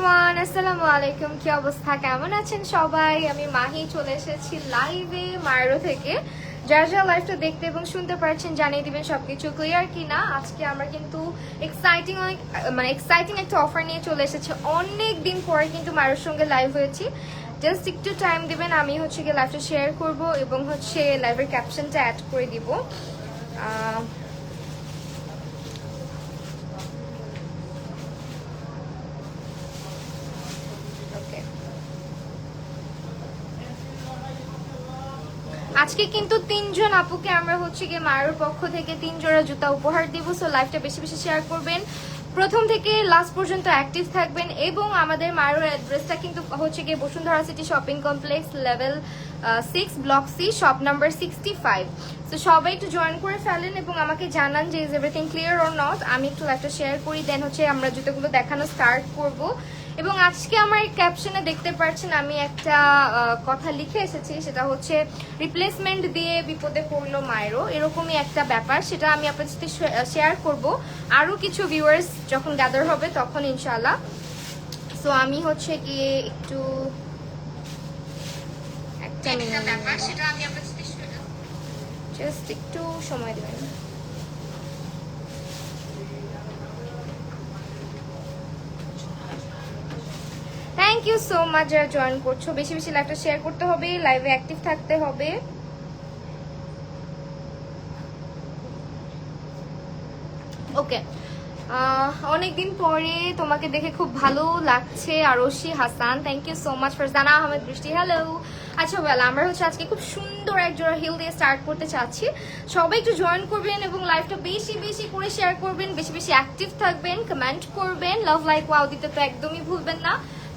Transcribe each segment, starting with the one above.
Everyone, আসসালামু আলাইকুম। কি অবস্থা, কেমন আছেন সবাই? আমি মাহি চলে এসেছি লাইভে মায়েরো থেকে। যারা যারা লাইভটা দেখতে এবং শুনতে পারছেন জানিয়ে দিবেন সবকিছু ক্লিয়ার কিনা। আজকে আমরা কিন্তু এক্সাইটিং একটা অফার নিয়ে চলে এসেছি। অনেক দিন পরে কিন্তু মায়ের সঙ্গে লাইভ হয়েছি। জাস্ট একটু টাইম দিবেন, আমি হচ্ছে গিয়ে লাইভটা শেয়ার করব এবং হচ্ছে লাইভের ক্যাপশনটা অ্যাড করে দিব। আজকে কিন্তু 3 জন আপুকে আমরা হচ্ছে গিয়ে মায়ের পক্ষ থেকে 3 জোড়া জুতা উপহার দিব। সো লাইভটা বেশি বেশি শেয়ার করবেন, প্রথম থেকে লাস্ট পর্যন্ত অ্যাক্টিভ থাকবেন। এবং আমাদের মায়ের অ্যাড্রেসটা কিন্তু হচ্ছে গিয়ে Bashundhara city shopping complex, level 6, block C, shop number 65। তো সবাই একটু জয়েন করে ফেলেন এবং আমাকে জানান যে is everything clear or not. আমি একটু লাইভটা শেয়ার করি, দেন হচ্ছে আমরা জুতোগুলো দেখানো স্টার্ট করব। এবং আজকে আমার ক্যাপশনে দেখতে পাচ্ছেন আমি একটা কথা লিখে এসেছি, সেটা হচ্ছে রিপ্লেসমেন্ট দিয়ে বিপদে পড়লো মায়েরও, এরকমই একটা ব্যাপার। সেটা আমি আপনার সাথে শেয়ার করব আরও কিছু ভিউয়ার্স যখন গ্যাদার হবে তখন ইনশাআল্লাহ। সো আমি হচ্ছে গিয়ে একটু ব্যাপার, সেটা আমি আপনার সাথে জাস্ট একটু সময় দেবেন। থ্যাংক ইউ সো মাচ যারা জয়েন করছো। বেশি বেশি লাইভটা শেয়ার করতে হবে, লাইভে অ্যাক্টিভ থাকতে হবে। ওকে, অনেকদিন পরে তোমাকে দেখে খুব ভালো লাগছে। Arshi Hasan, thank you so much. Farzana Ahmed Brishti, hello. আচ্ছা ওয়েল, আমরা হচ্ছে আজকে খুব সুন্দর এক জোড়া হিল দিয়ে স্টার্ট করতে চাচ্ছি। সবাই একটু জয়েন করবেন এবং লাইভটা বেশি বেশি করে শেয়ার করবেন, বেশি বেশি অ্যাক্টিভ থাকবেন, কমেন্ট করবেন, লাভ লাইক ওয়াও দিতে তো একদমই ভুলবেন না।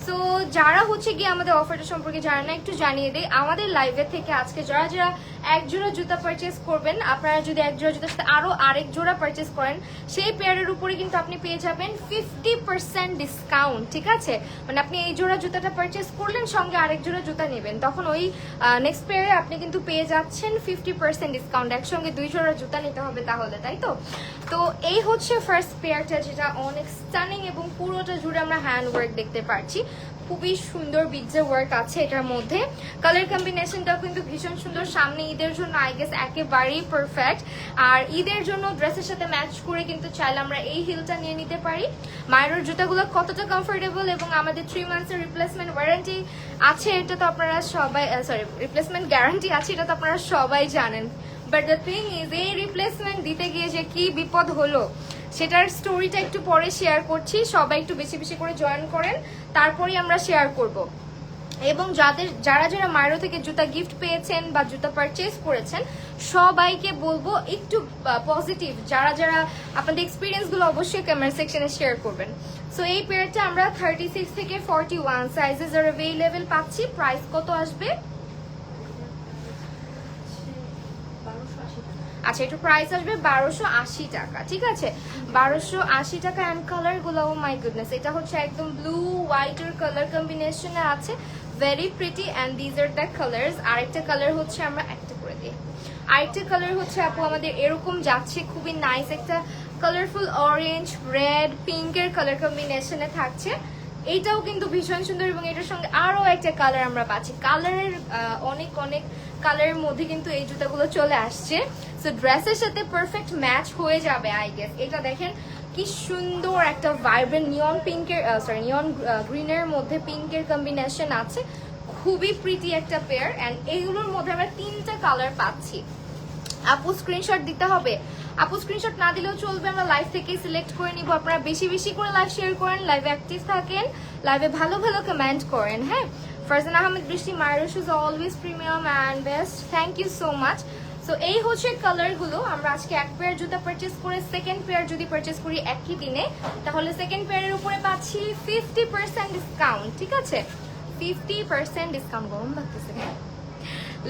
সো যারা হচ্ছে গিয়ে আমাদের অফারটা সম্পর্কে জানা না, একটু জানিয়ে দেয়। আমাদের লাইভের থেকে আজকে যারা যারা এক জোড়া জুতা পারচেস করবেন, আপনারা যদি এক জোড়া জুতার সাথে আরো আরেক জোড়া পারচেস করেন, সেই পেয়ারের উপরে কিন্তু আপনি পেয়ে যাবেন 50% ডিসকাউন্ট। ঠিক আছে, মানে আপনি এই জোড়া জুতাটা পারচেস করলেন, সঙ্গে আরেক জোড়া জুতা নেবেন, তখন ওই নেক্সট পেয়ারে আপনি কিন্তু পেয়ে যাচ্ছেন 50% ডিসকাউন্ট। একসঙ্গে 2 জোড়া জুতা নিতে হবে তাহলে, তাই তো? তো এই হচ্ছে ফার্স্ট পেয়ারটা, যেটা অনেক স্টানিং এবং পুরোটা জুড়ে আমরা হ্যান্ড ওয়ার্ক দেখতে পাচ্ছি। খুবই সুন্দর বিজে ওয়ার্ক আছে এটার মধ্যে। কালার কম্বিনেশনটাও কিন্তু ভীষণ সুন্দর। সামনে ঈদের জন্য আই গেস একেবারেই পারফেক্ট। আর ঈদের জন্য ড্রেসের সাথে ম্যাচ করে কিন্তু চাইলে আমরা এই হিলটা নিয়ে নিতে পারি। মায়ের জুতাগুলো কতটা কমফোর্টেবল এবং আমাদের 3 মান্থসের রিপ্লেসমেন্ট ওয়ারেন্টি আছে, এটা তো আপনারা সবাই, রিপ্লেসমেন্ট গ্যারান্টি আছে, এটা তো আপনারা সবাই জানেন। বাট দ্য থিং ইজ, এই রিপ্লেসমেন্ট দিতে গিয়ে যে কি বিপদ হলো সেটার স্টোরিটা একটু পরে শেয়ার করছি। সবাই একটু বেশি বেশি করে জয়েন করেন, তারপরেই আমরা শেয়ার করব। এবং যারা যারা মায়েরো থেকে জুতা গিফট পেয়েছেন বা জুতা পারচেজ করেছেন, সবাইকে বলবো একটু পজিটিভ, যারা যারা আপনাদের এক্সপিরিয়েন্সগুলো অবশ্যই কমেন্ট সেকশনে শেয়ার করবেন। সো এই পেয়ারটা আমরা 36 থেকে 41 সাইজেস আর অ্যাভেলেবেল পাচ্ছি। প্রাইস কত আসবে? আচ্ছা, একটু প্রাইস আসবে 1280 টাকা। ঠিক আছে, 1280 টাকা। অ্যান্ড কালার গুলো, ও মাই গুডনেস, এটা হচ্ছে একদম ব্লু হোয়াইটের কালার কম্বিনেশনে আছে, very pretty. And these are the colours. আরেকটা কালার হচ্ছে, আমরা একটা করে দিই, আরেকটা কালার হচ্ছে আপু আমাদের এরকম যাচ্ছে, খুবই নাইস একটা কালারফুল অরেঞ্জ, রেড, পিঙ্কের কালার কম্বিনেশনে থাকছে। এইটাও কিন্তু ভীষণ সুন্দর এবং এটার সঙ্গে আরো একটা কালার আমরা পাচ্ছি। কালারের অনেক অনেক কালারের মধ্যে কিন্তু এই জুতাগুলো চলে আসছে। সো ড্রেসের সাথে পারফেক্ট ম্যাচ হয়ে যাবে আই গেস। এটা দেখেন কি সুন্দর একটা ভাইব্রেন্ট নিয়ন পিঙ্কের, নিয়ন গ্রিনের মধ্যে পিঙ্কের কম্বিনেশন আছে, খুবই প্রিটি একটা পেয়ার। অ্যান্ড এইগুলোর মধ্যে আমরা 3টা কালার পাচ্ছি। আপু স্ক্রিনশট দিতে হবে, আপু স্ক্রিনশট না দিলেও চলবে, আমরা লাইভ থেকেই সিলেক্ট করে নিব। আপনারা বেশি বেশি করে লাইভ শেয়ার করেন, লাইভে অ্যাক্টিভ থাকেন, লাইভে ভালো ভালো কমেন্ট করেন। হ্যাঁ, ফারজানা আহমেদ বৃষ্টি, মায়ের shoes always premium and best, thank you so much. So এই হচ্ছে কালারগুলো। আমরা আজকে এক পেয়ার জুতা পারচেস করে সেকেন্ড পেয়ার যদি পারচেস করি একই দিনে, তাহলে সেকেন্ড পেয়ারের উপরে পাচ্ছি 50% ডিসকাউন্ট। ঠিক আছে, 50% ডিসকাউন্ট। গরম লাগতেছে,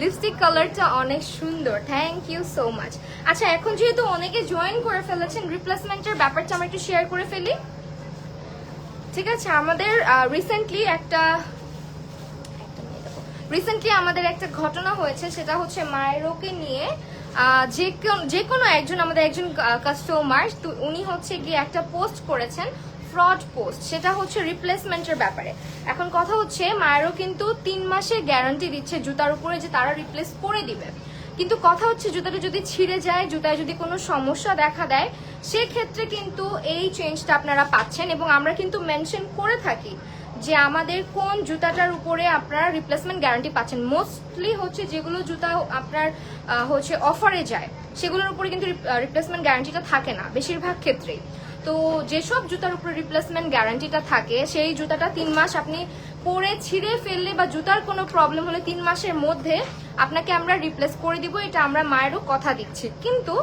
লিপস্টিক কালারটা অনেক সুন্দর, থ্যাংক ইউ সো মাচ। আচ্ছা, এখন যেহেতু অনেকে জয়েন করে ফেলেছেন, রিপ্লেসমেন্টের ব্যাপারটা আমরা একটু শেয়ার করে ফেলি। ঠিক আছে, আমাদের রিসেন্টলি আমাদের একটা ঘটনা হয়েছে, সেটা হচ্ছে মায়েরোকে নিয়ে। যে কোনো একজন আমাদের একজন কাস্টমার, উনি হচ্ছে গিয়ে একটা পোস্ট করেছেন ফ্রড পোস্ট, সেটা হচ্ছে রিপ্লেসমেন্টের ব্যাপারে। এখন কথা হচ্ছে মায়েরও কিন্তু 3 মাসের গ্যারান্টি দিচ্ছে জুতার উপরে যে তারা রিপ্লেস করে দিবে, কিন্তু কথা হচ্ছে জুতাটা যদি ছিঁড়ে যায়, জুতায় যদি কোনো সমস্যা দেখা দেয়, সেক্ষেত্রে কিন্তু এই চেঞ্জটা আপনারা পাচ্ছেন। এবং আমরা কিন্তু মেনশন করে থাকি যে আমাদের কোন জুতাটার উপরে আপনারা রিপ্লেসমেন্ট গ্যারান্টি পাচ্ছেন। মোস্টলি হচ্ছে যেগুলো জুতা আপনার হচ্ছে অফারে যায় সেগুলোর উপরে কিন্তু রিপ্লেসমেন্ট গ্যারান্টিটা থাকে না বেশিরভাগ ক্ষেত্রেই। তো যেসব জুতার উপরে রিপ্লেসমেন্ট গ্যারান্টিটা থাকে সেই জুতাটা 3 মাস আপনি পরে ছিঁড়ে ফেললে বা জুতার কোনো প্রবলেম হলে 3 মাসের মধ্যে আপনাকে আমরা রিপ্লেস করে দিব, এটা আমরা মায়েরও কথা দিচ্ছি। কিন্তু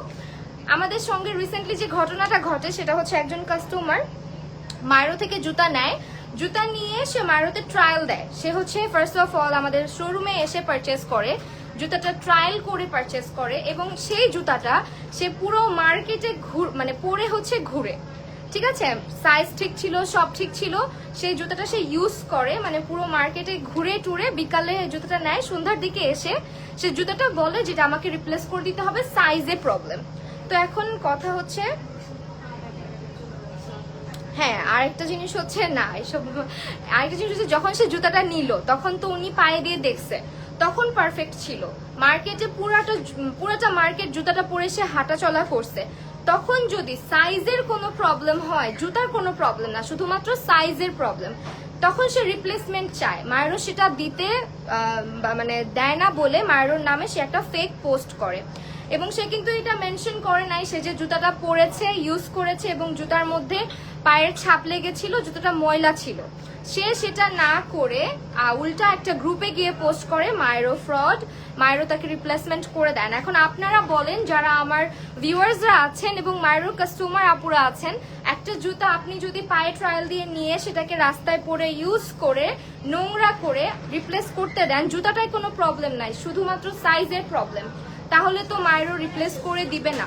আমাদের সঙ্গে রিসেন্টলি যে ঘটনাটা ঘটে সেটা হচ্ছে একজন কাস্টমার মায়েরও থেকে জুতা নেয়, জুতা নিয়ে সে মায়েরোতে ট্রায়াল দেয়। সে হচ্ছে ফার্স্ট অফ অল আমাদের শোরুমে এসে পারচেস করে, জুতাটা ট্রায়াল করে পারচেস করে, এবং সেই জুতাটা সে পুরো মার্কেটে মানে পরে হচ্ছে ঘুরে, ঠিক আছে, সাইজ ঠিক ছিল, সব ঠিক ছিল, সেই জুতাটা সে ইউজ করে, মানে পুরো মার্কেটে ঘুরে টুরে বিকালে জুতাটা নেয়, সন্ধ্যার দিকে এসে সে জুতাটা বলে যেটা আমাকে রিপ্লেস করে দিতে হবে, সাইজে প্রবলেম। তো এখন কথা হচ্ছে হ্যাঁ, আরেকটা জিনিস হচ্ছে না এসব, আরেকটা জিনিস হচ্ছে যখন সে জুতাটা নিল তখন তো উনি পায়ে দিয়ে দেখছে, তখন পারফেক্ট ছিল, মার্কেটে পুরাটা মার্কেট জুতাটা পরে সে হাঁটা চলা করছে। তখন যদি সাইজের কোনো প্রবলেম হয়, জুতার কোনো প্রবলেম না, শুধুমাত্র সাইজের প্রবলেম, তখন সে রিপ্লেসমেন্ট চায়, মায়েরও সেটা দিতে মানে দেয় না বলে মায়েরোর নামে সে একটা ফেক পোস্ট করে। এবং সে কিন্তু এটা মেনশন করে নাই সে যে জুতাটা পরেছে, ইউজ করেছে এবং জুতার মধ্যে পায়ের ছাপ লেগেছিল, জুতাটা ময়লা ছিল। সে সেটা না করে উল্টা একটা গ্রুপে গিয়ে পোস্ট করে মায়েরও ফ্রড, মায়েরও তাকে রিপ্লেসমেন্ট করে দেন। এখন আপনারা বলেন যারা আমার ভিউয়ার্সরা আছেন এবং মায়েরও কাস্টমার আপুরা আছেন, একটা জুতা আপনি যদি পায়ে ট্রায়াল দিয়ে নিয়ে সেটাকে রাস্তায় পরে ইউজ করে নোংরা করে রিপ্লেস করতে দেন, জুতাটায় কোনো প্রবলেম নাই, শুধুমাত্র সাইজের প্রবলেম, তাহলে তো মায়েরও রিপ্লেস করে দিবে না,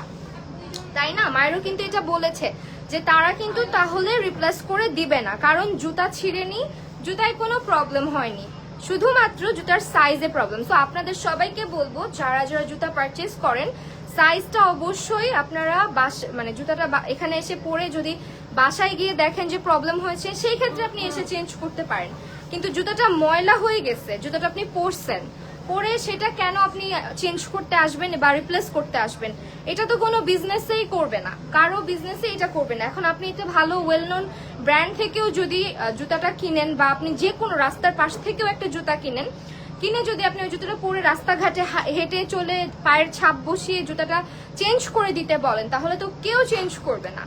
তাই না? মায়েরও কিন্তু এটা বলেছে যে তারা কিন্তু তাহলে রিপ্লেস করে দিবে না, কারণ জুতা ছিঁড়েনি, জুতায় কোনো প্রবলেম হয়নি, শুধুমাত্র জুতার সাইজে প্রবলেম। তো আপনাদের সবাইকে বলবো যারা যারা জুতা পারচেস করেন, সাইজটা অবশ্যই আপনারা মানে জুতাটা এখানে এসে পরে যদি বাসায় গিয়ে দেখেন যে প্রবলেম হয়েছে, সেই ক্ষেত্রে আপনি এসে চেঞ্জ করতে পারেন। কিন্তু জুতাটা ময়লা হয়ে গেছে, জুতাটা আপনি পরছেন, পরে সেটা কেন আপনি চেঞ্জ করতে আসবেন বা রিপ্লেস করতে আসবেন? এটা তো কোনো বিজনেসেই করবে না, কারো বিজনেসে এটা করবে না। এখন আপনি এটা ভালো ওয়েল নোন ব্র্যান্ড থেকেও যদি জুতাটা কিনেন, বা আপনি যে কোনো রাস্তার পাশ থেকেও একটা জুতা কিনেন, কিনে যদি আপনি ওই জুতাটা পরে রাস্তাঘাটে হেঁটে চলে পায়ের ছাপ বসিয়ে জুতাটা চেঞ্জ করে দিতে বলেন, তাহলে তো কেউ চেঞ্জ করবে না,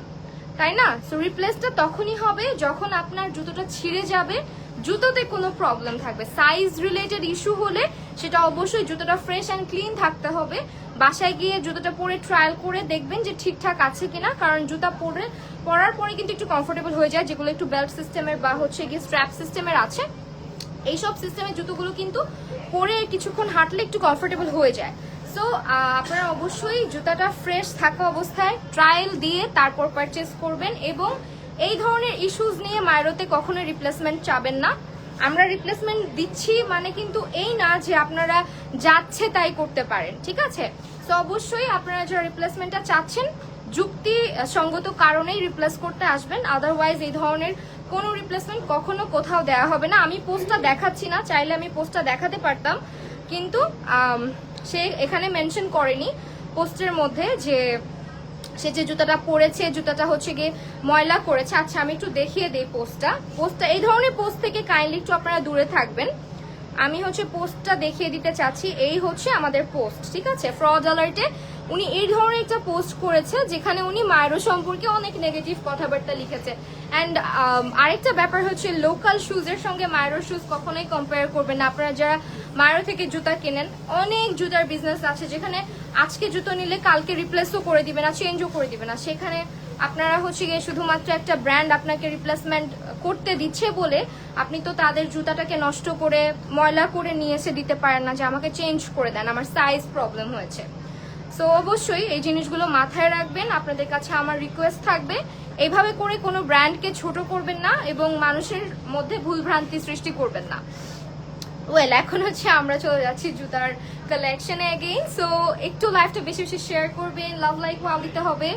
তাই না? সো রিপ্লেসটা তখনই হবে যখন আপনার জুতোটা ছিঁড়ে যাবে, জুতোতে কোনো প্রবলেম থাকবে, সাইজ রিলেটেড ইস্যু হলে সেটা অবশ্যই জুতোটা ফ্রেশ অ্যান্ড ক্লিন থাকতে হবে। বাসায় গিয়ে জুতোটা পরে ট্রায়াল করে দেখবেন যে ঠিকঠাক আছে কিনা, কারণ জুতা পরার পরে কিন্তু একটু কমফোর্টেবল হয়ে যায়, যেগুলো একটু বেল্ট সিস্টেমের বা হচ্ছে গিয়ে স্ট্র্যাপ সিস্টেমের আছে, এইসব সিস্টেমের জুতোগুলো কিন্তু পরে কিছুক্ষণ হাঁটলে একটু কমফোর্টেবল হয়ে যায়। সো আপনারা অবশ্যই জুতাটা ফ্রেশ থাকা অবস্থায় ট্রায়াল দিয়ে তারপর পারচেস করবেন, এবং এই ধরনের ইস্যুস নিয়ে মায়েরোতে কখনো রিপ্লেসমেন্ট চাবেন না। আমরা রিপ্লেসমেন্ট দিচ্ছি মানে কিন্তু এই না যে আপনারা যাচ্ছে তাই করতে পারেন, ঠিক আছে? তো অবশ্যই আপনারা যারা রিপ্লেসমেন্টটা চাচ্ছেন যুক্তি সঙ্গত কারণেই রিপ্লেস করতে আসবেন, আদারওয়াইজ এই ধরনের কোনো রিপ্লেসমেন্ট কখনো কোথাও দেওয়া হবে না। আমি পোস্টটা দেখাচ্ছি না, চাইলে আমি পোস্টটা দেখাতে পারতাম, কিন্তু সে এখানে মেনশন করেনি পোস্টের মধ্যে যে সে যে জুতাটা পরেছে জুতাটা হচ্ছে গিয়ে ময়লা করেছে। আচ্ছা আমি একটু দেখিয়ে দিই পোস্টটা এই ধরনের পোস্ট থেকে কাইন্ডলি একটু আপনারা দূরে থাকবেন। আমি হচ্ছে পোস্টটা দেখিয়ে দিতে চাচ্ছি, এই হচ্ছে আমাদের পোস্ট, ঠিক আছে? ফ্রড অ্যালার্টে উনি এই ধরনের একটা পোস্ট করেছে যেখানে উনি মায়েরও সম্পর্কে অনেক নেগেটিভ কথাবার্তা লিখেছে। অ্যান্ড আরেকটা ব্যাপার হচ্ছে লোকাল শুজের সঙ্গে মায়েরও শুজ কখনোই কম্পেয়ার করবেন না। আপনারা যারা মায়েরও থেকে জুতা কেনেন, অনেক জুতার বিজনেস আছে যেখানে আজকে জুতো নিলে কালকে রিপ্লেসও করে দিবে না, চেঞ্জও করে দিবে না, সেখানে আপনারা হচ্ছে গিয়ে শুধুমাত্র একটা ব্র্যান্ড আপনাকে রিপ্লেসমেন্ট করতে দিচ্ছে বলে আপনি তো তাদের জুতাটাকে নষ্ট করে ময়লা করে নিয়ে এসে দিতে পারেন না যে আমাকে চেঞ্জ করে দেন, আমার সাইজ প্রবলেম হয়েছে। সো অবশ্যই এই জিনিসগুলো মাথায় রাখবেন। আপনাদের কাছে আমার রিকোয়েস্ট থাকবে এইভাবে করে কোনো ব্র্যান্ডকে ছোট করবেন না এবং মানুষের মধ্যে ভুলভ্রান্তি সৃষ্টি করবেন না। ওয়েল, এখন হচ্ছে আমরা চলে যাচ্ছি জুতার কালেকশনে এগেইন। সো একটু লাইভটা বেশি বেশি শেয়ার করবেন, লাভ লাইক ওয়াও দিতে হবে,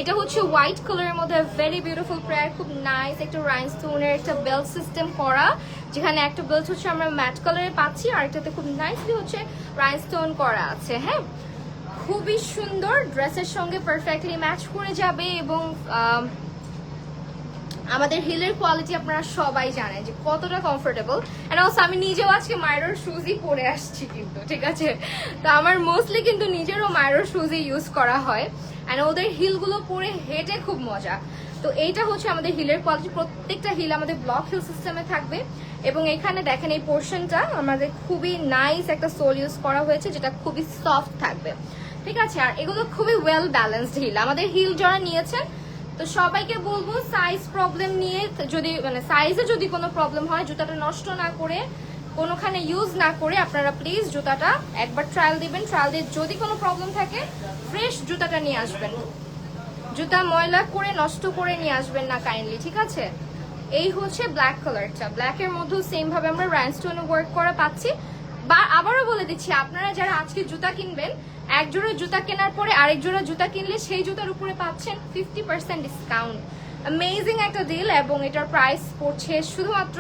এটা হচ্ছে হোয়াইট কালারের মধ্যে ভেরি বিউটিফুল পেয়ার, খুব নাইস একটা রাইনস্টোনের একটা বেল্ট সিস্টেম করা, যেখানে একটা বেল্ট হচ্ছে আমরা ম্যাট কালারে পাচ্ছি আর এটাতে খুব নাইসলি হচ্ছে রাইনস্টোন করা আছে। হ্যাঁ, খুবই সুন্দর, ড্রেসের সঙ্গে পারফেক্টলি ম্যাচ করে যাবে এবং আমাদের হিলের কোয়ালিটি আপনারা সবাই জানেন যে কতটা কমফোর্টেবল। এন্ড অলসো আমি নিজেও আজকে মাইরোর শুজই পরে আসছি কিন্তু, ঠিক আছে? তো আমার মোস্টলি কিন্তু নিজেরও মাইরোর শুজই ইউজ করা হয় এন্ড ওদের হিলগুলো পরে হেঁটে খুব মজা। তো এইটা হচ্ছে আমাদের হিলের কোয়ালিটি, প্রত্যেকটা হিল আমাদের ব্লক হিল সিস্টেমে থাকবে এবং এখানে দেখেন এই পোর্শনটা আমাদের খুবই নাইস একটা সোল ইউজ করা হয়েছে যেটা খুবই সফট থাকবে, ঠিক আছে? আর এগুলো খুবই ওয়েল ব্যালেন্সড হিল। আমাদের হিল যারা নিয়েছেন তো সবাইকে বলবো সাইজ প্রবলেম নিয়ে যদি মানে সাইজে যদি কোনো প্রবলেম হয় জুতাটা নষ্ট না করে কোনোখানে ইউজ না করে আপনারা প্লিজ জুতাটা একবার ট্রায়াল দিবেন। ট্রায়াল দিয়ে যদি কোনো প্রবলেম থাকে ফ্রেশ জুতাটা নিয়ে আসবেন, জুতা ময়লা করে নষ্ট করে নিয়ে আসবেন না কাইন্ডলি, ঠিক আছে? এই হচ্ছে ব্ল্যাক কালারটা, ব্ল্যাকের মধ্যেও সেম ভাবে আমরা রাইনস্টোনে ওয়ার্ক করা পাচ্ছি। বা আবারও বলে দিচ্ছি, আপনারা যারা আজকে জুতা কিনবেন এক জোড়া জুতা কেনার পরে আরেক জোড়া জুতা কিনলে সেই জুতার উপরে পাচ্ছেন 50% ডিসকাউন্ট। অ্যামেজিং একটা ডিল এবং এটার প্রাইস পড়ছে শুধুমাত্র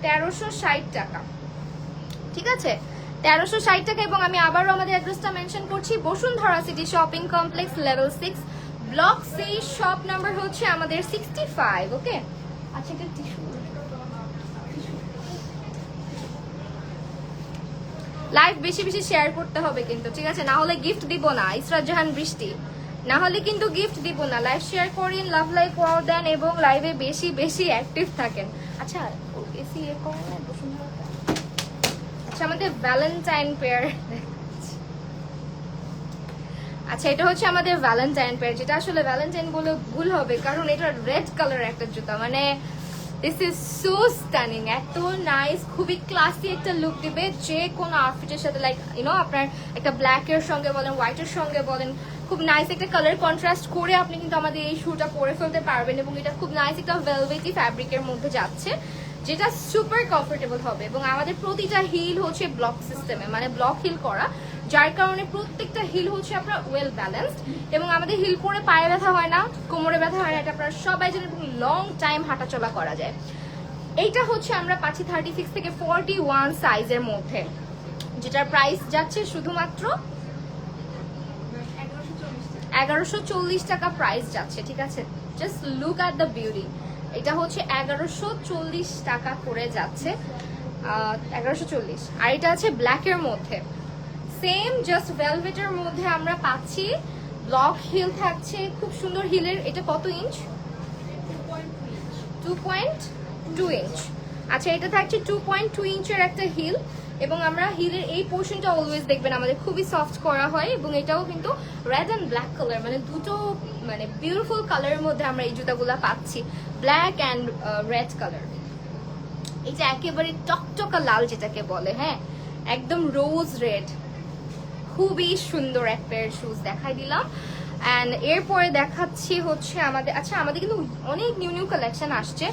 1360 টাকা, ঠিক আছে? 1360 টাকা। এবং আমি আবারও আমাদের অ্যাড্রেসটা মেনশন করছি, Bashundhara city shopping complex level 6 block C, shop number হচ্ছে আমাদের 65। ওকে, আচ্ছা এটা টিস্যু, লাইভ বেশি বেশি শেয়ার করতে হবে কিন্তু, ঠিক আছে? না হলে গিফট দিব না, ইসরাত জাহান বৃষ্টি, না হলে কিন্তু গিফট দিব না। লাইভ শেয়ার করেন, লাভ লাইক ওয়াও দেন এবং লাইভে বেশি বেশি অ্যাক্টিভ থাকেন। আচ্ছা এসি এ করুন না বসুন্ধরা। আচ্ছা আমাদের ভ্যালেন্টাইন পেয়ার, আচ্ছা এটা হচ্ছে আমাদের ভ্যালেন্টাইন পেয়ার, যেটা আসলে ভ্যালেন্টাইন বলে ভুল হবে কারণ এটা রেড কালার একটা জুতা, মানে দিস ইজ সো স্টানিং, এত নাইস, খুবই ক্লাসি একটা লুক দিবে যে কোনো আউটফিটের সাথে। লাইক ইউনো আপনার একটা ব্ল্যাক এর সঙ্গে বলেন, হোয়াইটের সঙ্গে বলেন, খুব নাইস একটা কালার কন্ট্রাস্ট করে আপনি কিন্তু আমাদের এই শুটা পরে ফেলতে পারবেন। এবং এটা খুব নাইস একটা ভেলভেটি ফ্যাব্রিকের মধ্যে যাচ্ছে যেটা সুপার কমফোর্টেবল হবে। এবং আমাদের প্রতিটা হিল হচ্ছে ব্লক সিস্টেমে, মানে ব্লক হিল করা, যার কারণে প্রত্যেকটা হিল হচ্ছে আপনার ওয়েল ব্যালেন্সড এবং আমাদের হিল পরে পায়ে ব্যথা হয় না, কোমরে ব্যথা হয় না, এটা আপনারা সবাই জানেন এবং লং টাইম হাঁটাচলা করা যায়। এইটা হচ্ছে আমরা পাচ্ছি 36 থেকে 41 সাইজের মধ্যে, যেটার প্রাইস যাচ্ছে শুধুমাত্র 1140 টাকা প্রাইস যাচ্ছে, ঠিক আছে? Just look at the beauty, এটা হচ্ছে 1140 টাকা করে যাচ্ছে, 1140। আর এটা আছে ব্ল্যাকের মধ্যে, সেম জাস্ট ভেলভেটের মধ্যে আমরা পাচ্ছি, ব্লক হিল থাকছে, খুব সুন্দর হিলের। এটা কত ইঞ্চ? 2.2 ইঞ্চ। আচ্ছা এটা থাকছে 2.2 ইঞ্চের একটা হিল এবং আমরা হিলের এই পোর্শনটা অলওয়েজ দেখবেন আমাদের খুবই সফট করা হয় এবং এটাও কিন্তু রেড অ্যান্ড ব্ল্যাক কালার, মানে দুটো মানে বিউটিফুল কালারের মধ্যে আমরা এই জুতাগুলা পাচ্ছি, ব্ল্যাক অ্যান্ড রেড কালার। এটা একেবারে টকটকা লাল যেটাকে বলে, হ্যাঁ একদম রোজ রেড, খুবই সুন্দর এক পেয়ার শুজ দেখাই দিলাম। অ্যান্ড এরপরে দেখাচ্ছি হচ্ছে আমাদের, আচ্ছা আমাদের কিন্তু অনেক নিউ নিউ কালেকশন আসছে,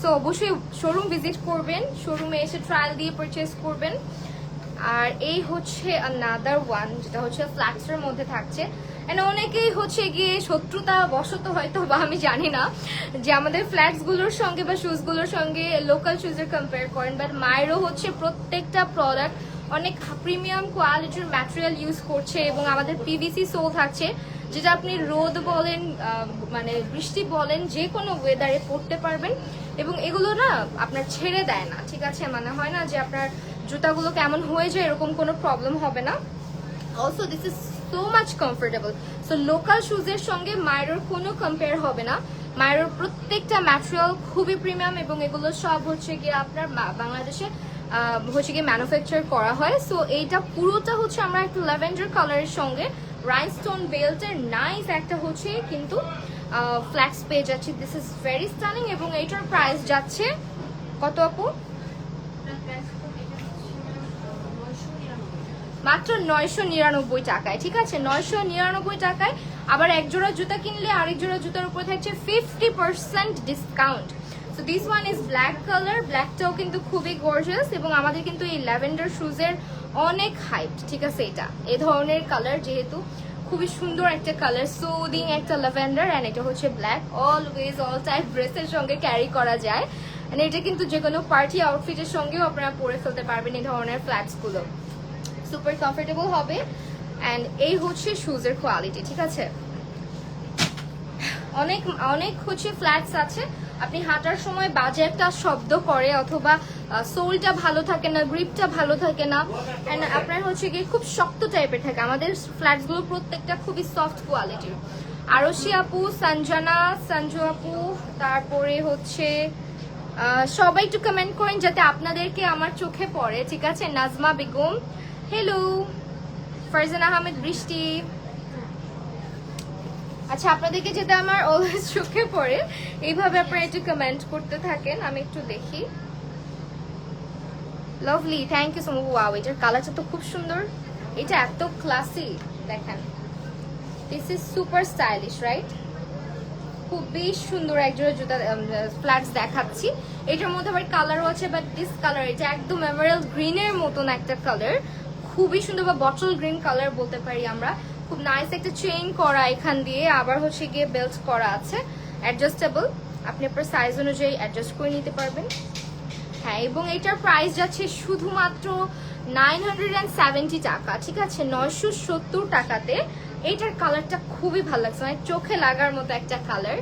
সো অবশ্যই শোরুম ভিজিট করবেন, শোরুমে এসে ট্রায়াল দিয়ে পারচেস করবেন। আর এই হচ্ছে আনাদার ওয়ান, যেটা হচ্ছে ফ্ল্যাক্সের মধ্যে থাকছে। এন্ড অনেকেই হচ্ছে গিয়ে শত্রুতা বশত হয়তো বা আমি জানি না যে আমাদের ফ্ল্যাটস গুলোর সঙ্গে বা শুজ গুলোর সঙ্গে লোকাল শুজের কম্পেয়ার করেন, বাট মায়েরও হচ্ছে প্রত্যেকটা প্রোডাক্ট অনেক প্রিমিয়াম কোয়ালিটির ম্যাটেরিয়াল ইউজ করছে এবং আমাদের পিভিসি সোল থাকছে, যেটা আপনি রোদ বলেন মানে বৃষ্টি বলেন যে কোনো ওয়েদারে পরতে পারবেন এবং এগুলো না আপনার ছেড়ে দেয় না, ঠিক আছে? মানে হয় না যে আপনার জুতাগুলো কেমন হয়ে যায়, এরকম কোনো প্রবলেম হবে না। Also this is so much comfortable, so local শুজের সঙ্গে মায়ের কোনো কম্পেয়ার হবে না। মায়ের প্রত্যেকটা ম্যাটেরিয়াল খুবই প্রিমিয়াম এবং এগুলো সব হচ্ছে গিয়ে আপনার বাংলাদেশে হচ্ছে গিয়ে ম্যানুফ্যাকচার করা হয়। সো এইটা পুরোটা হচ্ছে আমরা একটা ল্যাভেন্ডার কালারের সঙ্গে রাইনস্টোন বেল্টের নাইস একটা হচ্ছে কিন্তু ফ্ল্যাক্স পেয়ে যাচ্ছে। দিস ইজ ভেরি স্টানিং এবং এইটার প্রাইস যাচ্ছে কত আপু? মাত্র 999 টাকায়, ঠিক আছে? 999 টাকায়। আবার এক জোড়া জুতা কিনলে আরেক জোড়া জুতার উপরে থাকছে 50% discount. So this one is black colour, ব্ল্যাকটাও কিন্তু খুবই গর্জিয়াস এবং আমাদের কিন্তু এই ল্যাভেন্ডার শুজের অনেক হাইট, ঠিক আছে? এটা এই ধরনের কালার যেহেতু খুবই সুন্দর একটা কালার, সোদিং একটা ল্যাভেন্ডার, এন্ড এটা হচ্ছে ব্ল্যাক। অলওয়েজ অল টাইপ ড্রেসের সঙ্গে ক্যারি করা যায়, এন্ড এটা কিন্তু যে কোনো পার্টি আউটফিটের সঙ্গেও আপনারা পরে ফেলতে পারবেন এই ধরনের ফ্ল্যাটসগুলো। সুপার কমফোর্টেবল হবে, এন্ড এই হচ্ছে শুজের কোয়ালিটি, ঠিক আছে। অনেক অনেক হচ্ছে ফ্ল্যাটস আছে, আপনি হাঁটার সময় বাজে একটা শব্দ করে, অথবা সোলটা ভালো থাকে না, গ্রিপটা ভালো থাকে না, এন্ড আপনার হচ্ছে গিয়ে খুব শক্ত টাইপের থাকে। আমাদের ফ্ল্যাটসগুলো প্রত্যেকটা খুবই সফট কোয়ালিটির। আরশি আপু, সঞ্জনা, সঞ্জু আপু, তারপরে হচ্ছে সবাই একটু কমেন্ট করেন যাতে আপনাদেরকে আমার চোখে পড়ে, ঠিক আছে। নাজমা বেগম, হ্যালো। ফারজান আহমেদ, বৃষ্টি। আচ্ছা, আপনাদেরকে যেটা আমার অলওয়েজ চোখে পড়ে, এইভাবে আপনারা একটু কমেন্ট করতে থাকেন, আমি একটু দেখি। Lovely, thank you so much. Wow, এটার কালারটা তো খুব সুন্দর, এটা এত ক্লাসি, দেখেন। This is super stylish, right? খুবই সুন্দর একজোড়া জুতা ফ্ল্যাটস দেখাচ্ছি। এটার মধ্যে আবার কালারও আছে, বাট দিস কালার, এটা একদম এমারাল্ড গ্রিনের মতন একটা কালার, খুবই সুন্দর, বা বটল গ্রিন কালার বলতে পারি আমরা। খুব নাইস একটা চেইন করা এখান দিয়ে, আবার হচ্ছে গিয়ে বেল্ট করা আছে, অ্যাডজাস্টেবল, আপনি আপনার সাইজ অনুযায়ী অ্যাডজাস্ট করে নিতে পারবেন। হ্যাঁ, এবং এটার প্রাইস যাচ্ছে শুধুমাত্র 970 টাকা, ঠিক আছে, 970 টাকাতে। এইটার কালারটা খুবই ভালো লাগছে, মানে চোখে লাগার মতো একটা কালার,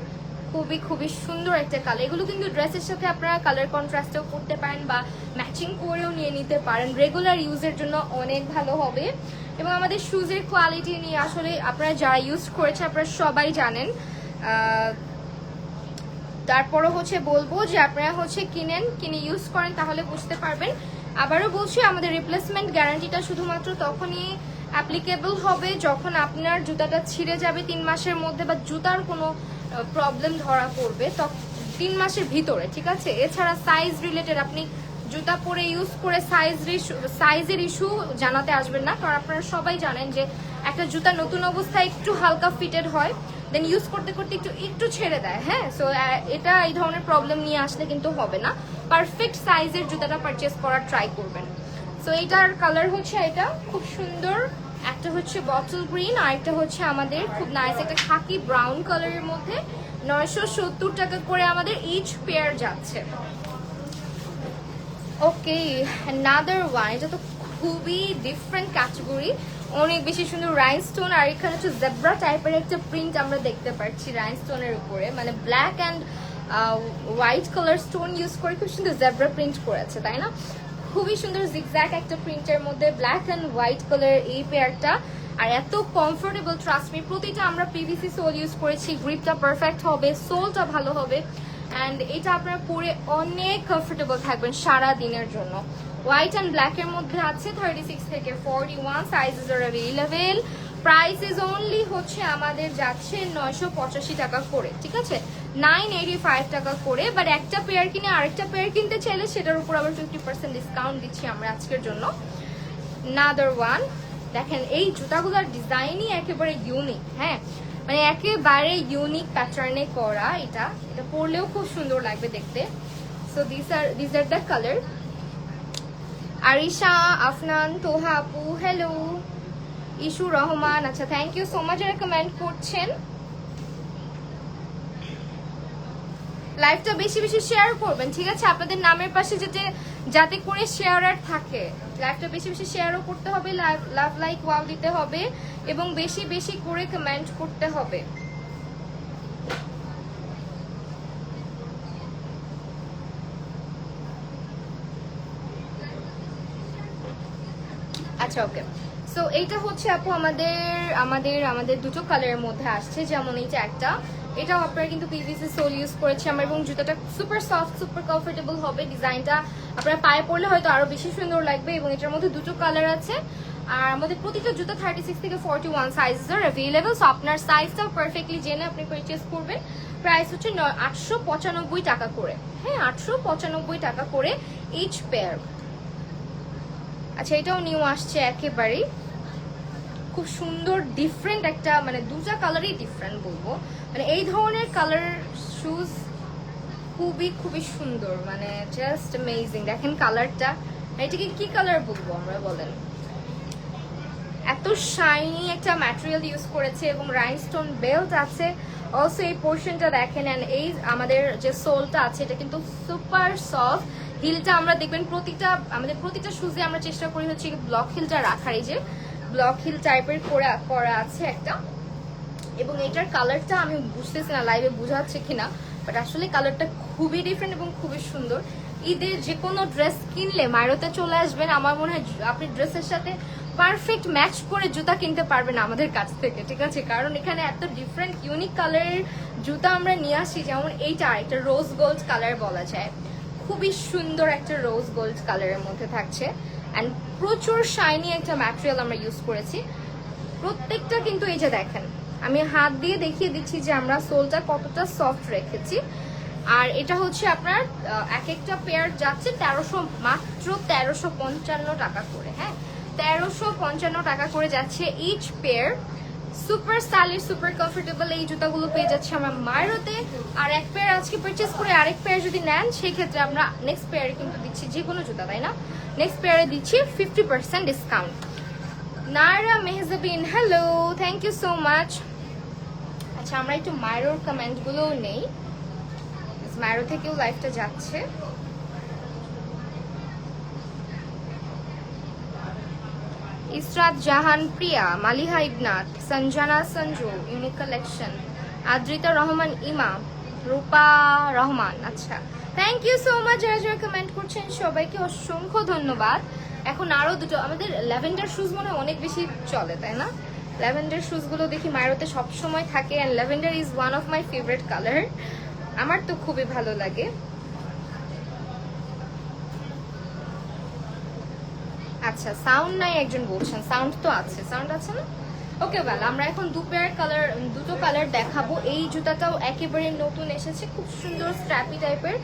খুবই খুবই সুন্দর একটা কালার। এগুলো কিন্তু ড্রেসের সাথে আপনারা কালার কন্ট্রাস্টেও করতে পারেন, বা ম্যাচিং করেও নিয়ে নিতে পারেন, রেগুলার ইউজের জন্য অনেক ভালো হবে। এবং আমাদের শুজের কোয়ালিটি নিয়ে আসলে আপনারা যারা ইউজ করেছে আপনারা সবাই জানেন। তারপরও হচ্ছে বলবো যে আপনারা হচ্ছে কিনে ইউজ করেন, তাহলে বুঝতে পারবেন। আবারও বলছি, আমাদের রিপ্লেসমেন্ট গ্যারান্টিটা শুধুমাত্র তখনই অ্যাপ্লিকেবল হবে যখন আপনার জুতাটা ছিঁড়ে যাবে 3 মাসের মধ্যে, বা জুতার কোনো প্রবলেম ধরা পড়বে 3 মাসের ভিতরে, ঠিক আছে। এছাড়া সাইজ রিলেটেড আপনি জুতা পরে ইউজ করে সাইজের ইস্যু জানাতে আসবেন না, কারণ আপনারা সবাই জানেন যে একটা জুতা নতুন অবস্থায় একটু হালকা ফিটেড হয়, দেন ইউজ করতে করতে একটু ছেড়ে দেয়। হ্যাঁ, সো এটা এই ধরনের প্রবলেম নিয়ে আসলে কিন্তু হবে না। পারফেক্ট সাইজের জুতাটা পারচেস করার ট্রাই করবেন। সো এটার কালার হচ্ছে, এটা খুব সুন্দর, একটা হচ্ছে বটল গ্রিন, আর একটা হচ্ছে আমাদের খুব নাইস একটা খাকি ব্রাউন কালারের মধ্যে। 970 টাকা করে আমাদের ইচ পেয়ার যাচ্ছে। ওকে, অ্যানাদার ওয়ান, এটা তো খুবই ডিফারেন্ট ক্যাটাগরি, অনেক বেশি সুন্দর রাইনস্টোন, আর এখানে হচ্ছে জেব্রা টাইপের একটা প্রিন্ট আমরা দেখতে পাচ্ছি রাইনস্টোনের উপরে, মানে black and white colour stone use করে খুব সুন্দর জেব্রা প্রিন্ট করেছে, তাই না? খুবই সুন্দর জিগজ্যাগ একটা প্রিন্টের মধ্যে ব্ল্যাক অ্যান্ড হোয়াইট কালার এই পেয়ারটা, আর এত কমফোর্টেবল, ট্রাস্ট মি। প্রতিটা আমরা পিভিসি সোল ইউজ করেছি, গ্রিপটা পারফেক্ট হবে, সোলটা ভালো হবে, অ্যান্ড এটা আপনারা পরে অনেক কমফোর্টেবল থাকবেন সারা দিনের জন্য। হোয়াইট অ্যান্ড ব্ল্যাকের মধ্যে আছে 36 থেকে 41, sizes R available. Price is only হচ্ছে আমাদের যাচ্ছে 985 টাকা করে, ঠিক আছে, 985 টাকা করে। বাট একটা পেয়ার কিনে আরেকটা পেয়ার কিনতে চাইলে সেটার উপর আবার 50% ডিসকাউন্ট দিচ্ছি আমরা আজকের জন্য। নাদার ওয়ান, দেখেন এই জুতাগুলোর ডিজাইনই একেবারে ইউনিক। হ্যাঁ, মানে একেবারে ইউনিক প্যাটার্নে করা, এটা পরলেও খুব সুন্দর লাগবে দেখতে। So this are the colour. Arisha, Afnan, Toha আপু, হ্যালো। ইশু রহমান, আচ্ছা, থ্যাংক ইউ সো মাচ যারা কমেন্ট করছেন। লাইভটা বেশি বেশি শেয়ার করবেন, ঠিক আছে, আপনাদের নামের পাশে যাতে করে শেয়ারার থাকে। লাইভটা বেশি বেশি শেয়ারও করতে হবে, লাভ লাইক ওয়াও দিতে হবে, এবং বেশি বেশি করে কমেন্ট করতে হবে। আচ্ছা, ওকে। সো এইটা হচ্ছে আপু আমাদের দুটো কালারের মধ্যে আসছে, যেমন এইটা একটা, এটাও আপনারা কিন্তু পিভিসি সোল ইউজ করেছি আমরা, এবং জুতাটা সুপার সফট, সুপার কমফোর্টেবল হবে। ডিজাইনটা আপনারা পায়ে পরলে হয়তো আরো বেশি সুন্দর লাগবে, এবং এটার মধ্যে দুটো কালার আছে। আর আমাদের প্রতিটা জুতা 36 থেকে 41 সাইজেস আর অ্যাভেলেবল। সো আপনার সাইজটাও পারফেক্টলি জেনে আপনি পারচেস করবেন। প্রাইস হচ্ছে 895 টাকা করে। হ্যাঁ, 895 টাকা করে ইচ পেয়ার। আচ্ছা, এটাও নিউ আসছে একেবারেই, খুব সুন্দর ডিফারেন্ট একটা, মানে দুটা কালারই ডিফারেন্ট বলবো, মানে এই ধরনের কালার শুজ খুবই খুবই সুন্দর, মানে জাস্ট অ্যামেজিং। দেখেন কালারটা, এটাকে কি কালার বলবো আমরা বলেন, এত এত শাইনি একটা ম্যাটেরিয়াল ইউজ করেছে এবং রাইনস্টোন বেল্ট আছে। অলসো এই পোর্শনটা দেখেন, অ্যান্ড এই আমাদের যে সোলটা আছে এটা কিন্তু সুপার সফট। হিলটা আমরা দেখবেন আমাদের প্রতিটা শুজে আমরা চেষ্টা করি হচ্ছে ব্লক হিলটা রাখার, এই যে ব্লক হিল টাইপের করা আছে একটা। এবং এটার কালারটা আমি বুঝতেছি না লাইভে বোঝাচ্ছে কিনা, বাট আসলে কালারটা খুবই ডিফারেন্ট এবং খুবই সুন্দর। ঈদের যে কোনো ড্রেস কিনলে মাইরোতে চলে আসবেন, আমার মনে হয় আপনি ড্রেসের সাথে পারফেক্ট ম্যাচ করে জুতা কিনতে পারবেন আমাদের কাছ থেকে, ঠিক আছে? কারণ এখানে এত ডিফারেন্ট ইউনিক কালারের জুতা আমরা নিয়ে আসি। যেমন এইটা একটা রোজ গোল্ড কালার বলা যায়, খুবই সুন্দর একটা রোজ গোল্ড কালারের মধ্যে থাকছে, অ্যান্ড প্রচুর শাইনি একটা ম্যাটেরিয়াল আমরা ইউজ করেছি প্রত্যেকটা। কিন্তু এই যে দেখেন, আমি হাত দিয়ে দেখিয়ে দিচ্ছি যে আমরা সোলটা কতটা সফট রেখেছি। আর এটা হচ্ছে আপনার এক একটা পেয়ার যাচ্ছে মাত্র 1355 টাকা করে। হ্যাঁ, 1355 টাকা করে যাচ্ছে each pair. Super stylish, super comfortable এই জুতাগুলো পেয়ে যাচ্ছে আমরা মাইরোতে। আর এক পেয়ার আজকে পারচেস করে আরেক পেয়ার যদি নেন, সেই ক্ষেত্রে আমরা নেক্সট পেয়ারে কিন্তু দিচ্ছি যে কোনো জুতা, তাই না? নেক্সট পেয়ারে দিচ্ছি 50% discount. Naira Mehjabin, hello, thank you so much. আচ্ছা, আমরা একটু মাইরোর কমেন্টগুলোও নেই, মাইরো থেকেও লাইভটা যাচ্ছে। ইসরাত জাহান, প্রিয়া, মালিহা ইবনাথ, সঞ্জানা সঞ্জু, ইউনিক কালেকশন, আদ্রিতা রহমান, ইমা, রূপা রহমান। আচ্ছা, থ্যাংক ইউ সো মাচ যারা যারা কমেন্ট করছেন, সবাইকে অসংখ্য ধন্যবাদ। এখন আরো দুটো আমাদের ল্যাভেন্ডার শুজ মনে অনেক বেশি চলে, তাই না? ল্যাভেন্ডার শুজগুলো দেখি মাইরোতে সবসময় থাকে, and lavender is one of my favourite colour, আমার তো খুবই ভালো লাগে। আচ্ছা, সাউন্ড নাই একজন বলছেন, সাউন্ড তো আছে, সাউন্ড আছে না? ওকে, ওয়েল, আমরা এখন দুটো কালার দেখাবো। এই জুতাটাও একেবারে নতুন এসেছে, খুব সুন্দর স্ট্র্যাপি টাইপের।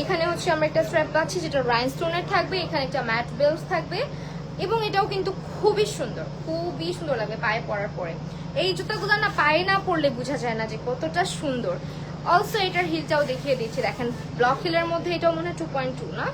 এখানে হচ্ছে আমরা একটা স্ট্র্যাপ পাচ্ছি যেটা রাইনস্টোনের থাকবে, এখানে একটা ম্যাট বেল্ট থাকবে, এবং এটাও কিন্তু খুবই সুন্দর লাগবে পায়ে পরার পরে। এই জুতাগুলো না পায়ে না পরলে বোঝা যায় না যে কতটা সুন্দর। অলসো এটার হিলটাও দেখিয়ে দিচ্ছি, দেখেন ব্লক হিলের মধ্যে, এটাও মনে হয় 2.2 না,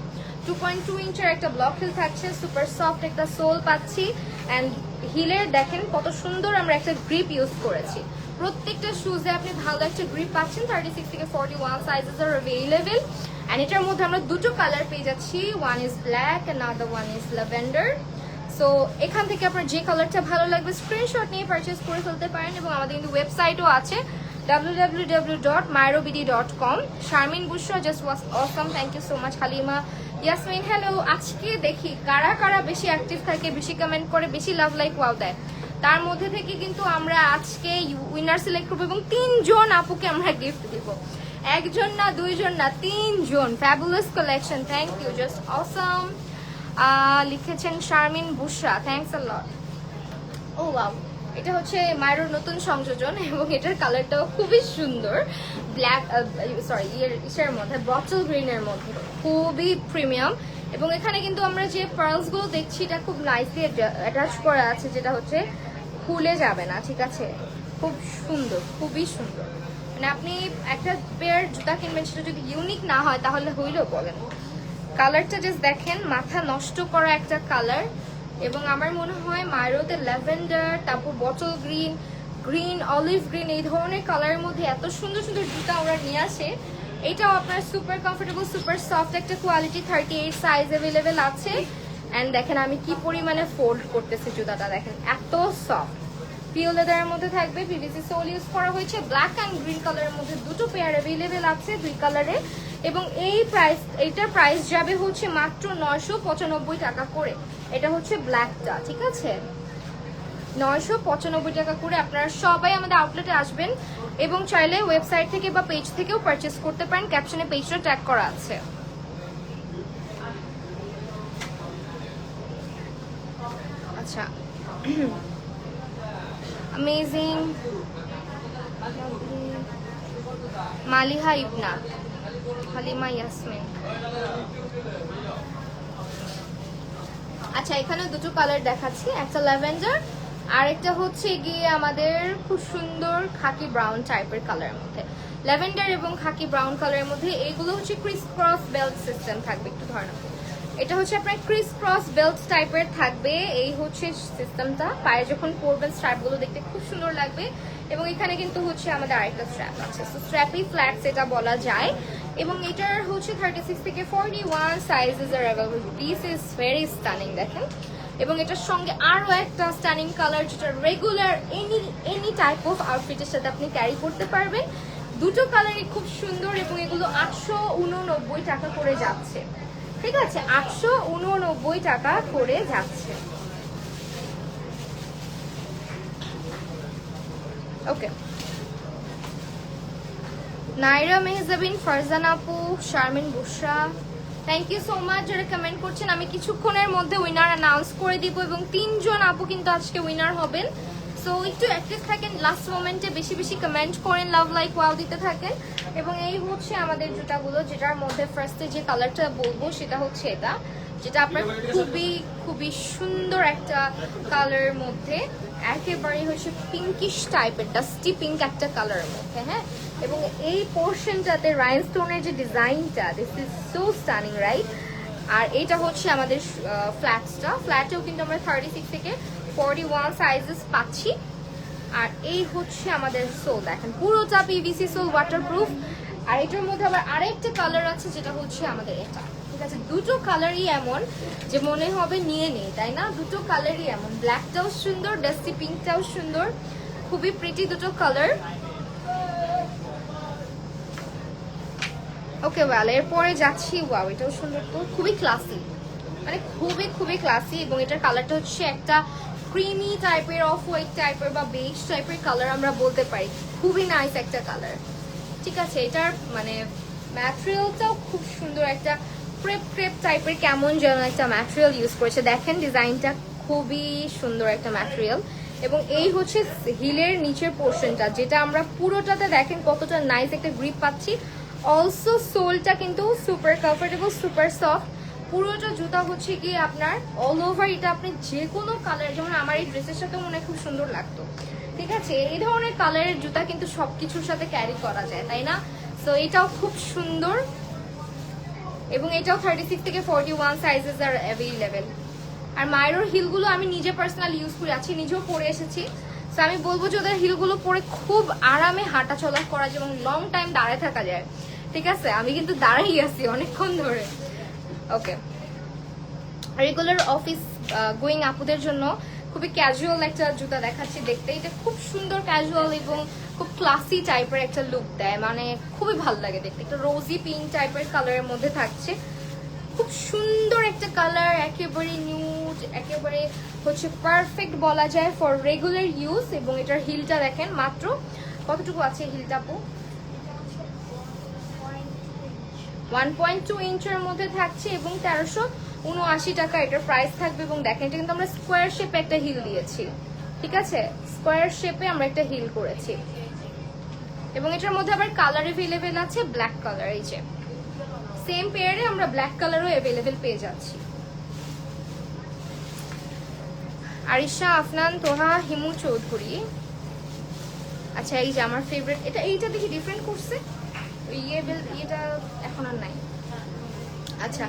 2.2 ইঞ্চের একটা ব্লক হিল থাকছে, সুপার সফট একটা সোল পাচ্ছি, অ্যান্ড হিলের দেখেন কত সুন্দর আমরা একটা গ্রিপ ইউজ করেছি। প্রত্যেকটা শুজে আপনি ভালো একটা গ্রিপ পাচ্ছেন। 36 থেকে 41 সাইজেস আর অ্যাভেলেবল, অ্যান্ড এটার মধ্যে আমরা দুটো কালার পেয়ে যাচ্ছি, one is black and other one is lavender. So এখান থেকে আপনার যে কালারটা ভালো লাগবে স্ক্রিনশট নিয়ে পারচেস করে ফেলতে পারেন, এবং আমাদের কিন্তু ওয়েবসাইটও আছে www.myrobidi.com। Sharmin Bushra, just was awesome, thank you so much. Halima Yasmin, hello. আজকে দেখি কারা কারা বেশি অ্যাক্টিভ থাকে, বেশি কমেন্ট করে, বেশি লাভ লাইক ওয়াও দেয়, তার মধ্যে থেকে কিন্তু আমরা আজকে উইনার সিলেক্ট করবো, এবং 3 জন আপুকে আমরা গিফট দিব। একজন না, 2 জন না, 3 জন। Fabulous collection, thank you, just awesome. লিখেছেন Sharmin Bushra, thanks a lot. Oh wow, এটা হচ্ছে মাইরোর নতুন সংযোজন, এবং এটার কালারটাও খুবই সুন্দর, ব্ল্যাক ইসের মধ্যে, বটল গ্রিনের মধ্যে, খুবই প্রিমিয়াম। এবং এখানে কিন্তু আমরা যে পার্লস গুলো দেখছি এটা খুব নাইসলি অ্যাটাচ করা আছে, যেটা হচ্ছে খুলে যাবে না, ঠিক আছে? খুব সুন্দর, খুবই সুন্দর। মানে আপনি একটা পেয়ার জুতা কিনবেন, সেটা যদি ইউনিক না হয় তাহলে হইলেও বলেন। কালারটা জাস্ট দেখেন, মাথা নষ্ট করা একটা কালার। এবং আমার মনে হয় মাইরোতে ল্যাভেন্ডার, তারপর বটল গ্রিন, অলিভ গ্রিন, এই ধরনের কালারের মধ্যে এত সুন্দর সুন্দর জুতা ওরা নিয়ে আসে। এটাও আপনার সুপার কমফোর্টেবল, সুপার সফট একটা কোয়ালিটি, 38 সাইজ অ্যাভেলেবেল আছে। অ্যান্ড দেখেন আমি কি পরিমাণে ফোল্ড করতেছি জুতাটা, দেখেন এত সফট। পিওর লেদারের মধ্যে থাকবে, পিভিসি সোল ইউজ করা হয়েছে। ব্ল্যাক অ্যান্ড গ্রিন কালারের মধ্যে দুটো পেয়ার অ্যাভেলেবেল আছে, 2 কালারে। এবং এইটার প্রাইস যাবে হচ্ছে মাত্র 995 টাকা করে। এটা হচ্ছে ব্ল্যাকটা, ঠিক আছে? 995 টাকা করে। আপনারা সবাই আমাদের আউটলেটে আসবেন, এবং চাইলে ওয়েবসাইট থেকে বা পেজ থেকেও পারচেস করতে পারেন, ক্যাপশনে পেজটা ট্যাগ করা আছে। আচ্ছা, অ্যামেজিং। মালিহা ইবনাথ, হালিমা ইয়াসমিন। আচ্ছা, এখানে দুটো কালার দেখাচ্ছি, একটা ল্যাভেন্ডার আর একটা হচ্ছে গিয়ে আমাদের খুব সুন্দর খাকি ব্রাউন টাইপের কালারের মধ্যে। ল্যাভেন্ডার এবং খাকি ব্রাউন কালারের মধ্যে, এগুলো হচ্ছে ক্রিস ক্রস বেল্ট সিস্টেম থাকবে, একটু ধরে না। এটা হচ্ছে আপনার ক্রিস ক্রস বেল্ট টাইপের থাকবে। এই হচ্ছে সিস্টেমটা, পায়ে যখন পরবেন স্ট্র্যাপগুলো দেখতে খুব সুন্দর লাগবে। এবং এখানে কিন্তু হচ্ছে আমাদের আরেকটা স্ট্র্যাপ আছে, সো স্ট্র্যাপি ফ্ল্যাটস এটা বলা যায়। এবং এটার হচ্ছে 36 থেকে 41 sizes R available. This is very stunning, দেখেন। এবং এটার সঙ্গে আরো একটা স্টানিং কালার, যেটা রেগুলার এনি টাইপ অফ আউটফিটের সাথে আপনি ক্যারি করতে পারবেন। দুটো কালারই খুব সুন্দর এবং এগুলো 889 টাকা করে যাচ্ছে। ঠিক আছে, 889 টাকা করে যাচ্ছে। ওকে, নাইরা মেহজাবিন, ফারজান আপু, শারমিন বুশরা, থ্যাংক ইউ সো মাচ যারা কমেন্ট করছেন। আমি কিছুক্ষণের মধ্যে উইনার অ্যানাউন্স করে দিব এবং 3 জন আপু কিন্তু আজকে উইনার হবেন। সো একটু অ্যাক্টিভ থাকেন, লাস্ট মোমেন্টে বেশি বেশি কমেন্ট করেন, লাভ লাইক ওয়াও দিতে থাকেন। এবং এই হচ্ছে আমাদের জুতাগুলো, যেটার মধ্যে ফার্স্টে যে কালারটা বলবো সেটা হচ্ছে এটা, যেটা আপনার খুবই খুবই সুন্দর একটা কালারের মধ্যে, একেবারে হচ্ছে পিঙ্কিশ টাইপের, ডাস্টি পিঙ্ক একটা কালারের মধ্যে। হ্যাঁ, এবং এই পোর্শনটাতে রাইনস্টোনের যে ডিজাইনটা, this is so stunning, right? আর এটা হচ্ছে আমাদের ফ্ল্যাটসটা, ফ্ল্যাটেও কিন্তু আমরা 36 থেকে 41 সাইজেস পাচ্ছি। আর এই হচ্ছে আমাদের সোল, দেখেন পুরোটা পিভিসি সোল, ওয়াটারপ্রুফ। আর এটার মধ্যে আবার আরেকটা কালার আছে, যেটা হচ্ছে আমাদের এটা। ঠিক আছে, দুটো কালারই এমন যে মনে হবে নিয়ে নেই, তাই না? দুটো কালারই এমন, ব্ল্যাকটাও সুন্দর, ডাস্টি পিঙ্কটাও সুন্দর, খুবই প্রিটি দুটো কালার। ওকে ওয়েল, এরপরে যাচ্ছি, ওয়াও এটাও সুন্দর, তো খুবই ক্লাসি, মানে খুবই খুবই ক্লাসি। এবং এটার কালারটা হচ্ছে একটা ক্রিমি টাইপের, অফ হোয়াইট টাইপের বা বেজ টাইপের কালার আমরা বলতে পারি, খুবই নাইস একটা কালার। ঠিক আছে, এটার মানে ম্যাটেরিয়ালটাও খুব সুন্দর, একটা ক্রেপ ক্রেপ টাইপের কেমন যেন একটা ম্যাটেরিয়াল ইউজ করেছে, দেখেন ডিজাইনটা খুবই সুন্দর একটা ম্যাটেরিয়াল। এবং এই হচ্ছে হিলের নিচের পোর্শনটা, যেটা আমরা পুরোটাতে দেখেন কতটা নাইস একটা গ্রিপ পাচ্ছি। অলসো সোলটা কিন্তু সুপার কমফোর্টেবল, সুপার সফট। পুরোটা জুতা হচ্ছে কি আপনার অল ওভার, এটা আপনি যে কোনো কালার, যেমন আমার এই ড্রেসের সাথে মনে হয় খুব সুন্দর লাগতো। ঠিক আছে, এই ধরনের কালারের জুতা কিন্তু সবকিছুর সাথে ক্যারি করা যায়, তাই না? সো এটাও খুব সুন্দর। এবং এটাও 36 থেকে 41 সাইজেস আর অ্যাভেলেবেল। আর মায়ের হিলগুলো আমি নিজে পার্সোনালি ইউজ করে আছি, নিজেও পরে এসেছি। সো আমি বলবো যে ওদের হিলগুলো পরে খুব আরামে হাঁটা চলা করা যায় এবং লং টাইম দাঁড়ায় থাকা যায়। ঠিক আছে, আমি কিন্তু দাঁড়াই আছি অনেকক্ষণ ধরে। ওকে, রেগুলার অফিস গোয়িং আপুদের জন্য খুবই ক্যাজুয়াল একটা জুতা দেখাচ্ছি। দেখতে এটা খুব সুন্দর ক্যাজুয়াল এবং খুব ক্লাসি টাইপের একটা লুক দেয়, মানে খুবই ভালো লাগে দেখতে। একটা রোজি পিঙ্ক টাইপের কালারের মধ্যে থাকছে, খুব সুন্দর একটা কালার, একেবারে নিউড, একেবারে হচ্ছে পারফেক্ট বলা যায় ফর রেগুলার ইউজ। এবং এটার হিলটা দেখেন মাত্র কতটুকু আছে হিলটা আপু, 1.2 ইঞ্চের মধ্যে থাকছে এবং 1379 টাকা এটার প্রাইস থাকবে। এবং দেখেন এটা কিন্তু আমরা স্কোয়ার শেপে একটা হিল দিয়েছি। ঠিক আছে, স্কোয়ার শেপে আমরা একটা হিল করেছি। এবং এটার মধ্যে আবার কালার অ্যাভেলেবেল আছে, ব্ল্যাক কালার, এই যে সেম পেয়ারে আমরা ব্ল্যাক কালারও অ্যাভেলেবেল পেয়ে যাচ্ছি। আরিশা, আফনান, তোহা, হিমু চৌধুরী। আচ্ছা, এই যে আমার ফেভারিট, এইটা দেখি ডিফারেন্ট করছে, এটা এখন আর নাই। আচ্ছা,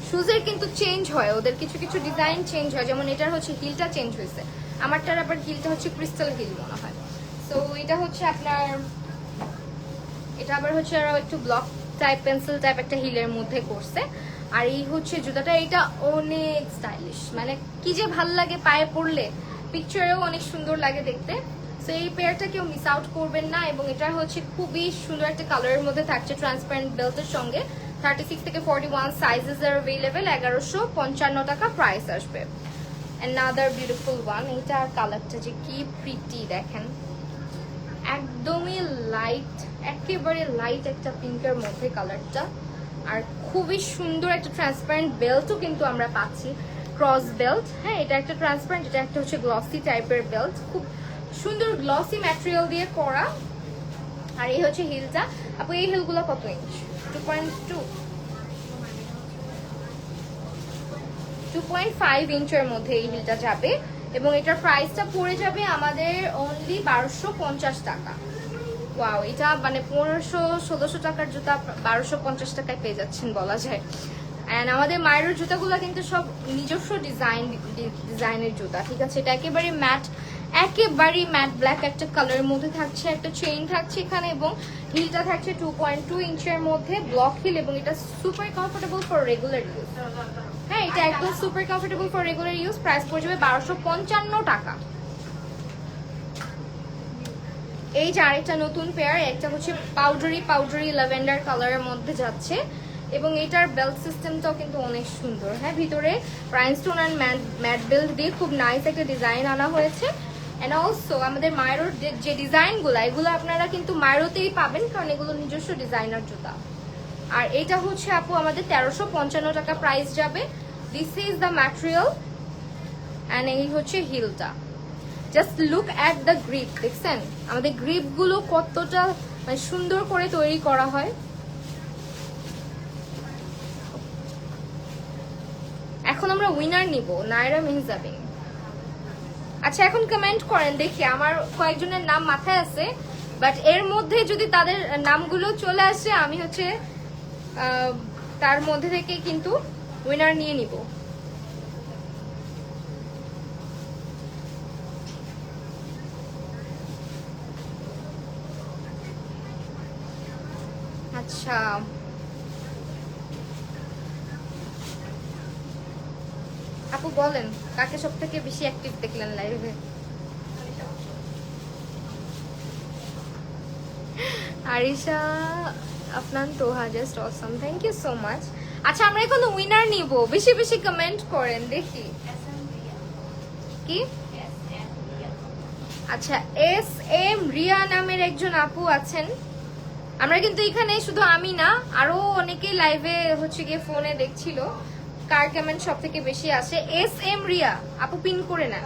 শুজের কিন্তু চেঞ্জ হয়, ওদের কিছু কিছু ডিজাইন চেঞ্জ হয়, যেমন এটার হচ্ছে হিলটা চেঞ্জ হয়েছে, আমারটার আবার হিলটা হচ্ছে ক্রিস্টাল হিল মনে হয়। সো এটা হচ্ছে আপনার, এটা আবার হচ্ছে একটু ব্লক টাইপ, পেন্সিল টাইপ একটা হিলের মধ্যে করছে। আর এই হচ্ছে জুতাটা, এটা অনেক স্টাইলিশ, মানে কি যে ভাল লাগে পায়ে পরলে, পিকচারেও অনেক সুন্দর লাগে দেখতে। সো এই পেয়ারটা কেউ মিস আউট করবেন না। এবং এটা হচ্ছে খুবই সুন্দর একটা কালারের মধ্যে থাকছে, ট্রান্সপারেন্ট বেল্টের সঙ্গে। 36 থেকে 41 সাইজেস আর অ্যাভেলেবেল, 1155 টাকা প্রাইস আসবে। অ্যানাদার বিউটিফুল ওয়ান, এটা কালারটা যে কি প্রিটি দেখেন, একদমই লাইট, একেবারে লাইট একটা পিঙ্কের মধ্যে কালারটা। আর খুবই সুন্দর একটা ট্রান্সপারেন্ট বেল্টও কিন্তু আমরা পাচ্ছি, ক্রস বেল্ট। হ্যাঁ, এটা একটা ট্রান্সপারেন্ট, এটা একটা হচ্ছে গ্লসি টাইপের বেল্ট, খুব সুন্দর গ্লসি ম্যাটেরিয়াল দিয়ে করা। আর এই হচ্ছে হিলটা আপু, এই হিলগুলো কত ইঞ্চ? 2.5 ইঞ্চের মধ্যে এই হিলটা যাবে। এবং এটার প্রাইসটা পড়ে যাবে আমাদের অনলি 1250 টাকা। ওয়াও, এটা মানে 1500-1600 টাকার জুতা 1250 টাকায় পেয়ে যাচ্ছেন বলা যায়। অ্যান্ড আমাদের মায়ের জুতাগুলো কিন্তু সব নিজস্ব ডিজাইনের জুতা, ঠিক আছে? এটা একেবারে ম্যাট ব্ল্যাক একটা কালারের মধ্যে থাকছে, একটা চেইন থাকছে এখানে এবং হিলটা থাকছে 2.2 ইঞ্চের মধ্যে ব্লক হিল এবং এটা super comfortable for regular use. হ্যাঁ, এটা একদম super comfortable for regular use. Price পড়ে যাবে 1255 টাকা। এই যে আরেকটা নতুন পেয়ার, একটা হচ্ছে পাউডারি ল্যাভেন্ডার কালারের মধ্যে যাচ্ছে এবং এটার বেল্ট সিস্টেমটাও কিন্তু অনেক সুন্দর। হ্যাঁ, ভিতরে রাইনস্টোন অ্যান্ড ম্যাট বেল্ট দিয়ে খুব নাইস একটা ডিজাইন আনা হয়েছে। অ্যান্ড অলসো আমাদের মায়েরোর যে ডিজাইনগুলো, এগুলো আপনারা কিন্তু মায়েরোতেই পাবেন, কারণ এগুলো নিজস্ব ডিজাইনার জুতা। আর এটা হচ্ছে আপু আমাদের 1355 টাকা প্রাইস যাবে। This is the material and এই হচ্ছে হিলটা। Just look at the grip, দেখছেন আমাদের গ্রিপগুলো কতটা মানে সুন্দর করে তৈরি করা হয়। এখন আমরা উইনার নিব, নায়রা মেহজাবিন। আচ্ছা, এখন কমেন্ট করেন দেখি, আমার কয়েকজনের নাম মাথায় আছে, বাট এর মধ্যে যদি তাদের নামগুলো চলে আসে আমি হচ্ছে তার মধ্যে থেকে কিন্তু উইনার নিয়ে নিব। আচ্ছা, আপু বলেন কাকে সব থেকে বেশি অ্যাক্টিভ দেখলেন লাইভে? Arisha Afnan Toha, just awesome, thank you so much. আচ্ছা, আমরা এখন উইনার নিব, বেশি বেশি কমেন্ট করেন দেখি। কি? আচ্ছা, SM রিয়া নামের একজন আপু আছেন। আমরা কিন্তু এখানে শুধু আমি না, আরো অনেকে লাইভে হচ্ছে গিয়ে ফোনে দেখছিল কার কমেন্ট সব থেকে বেশি আসে। SM রিয়া আপু পিন করে নেন।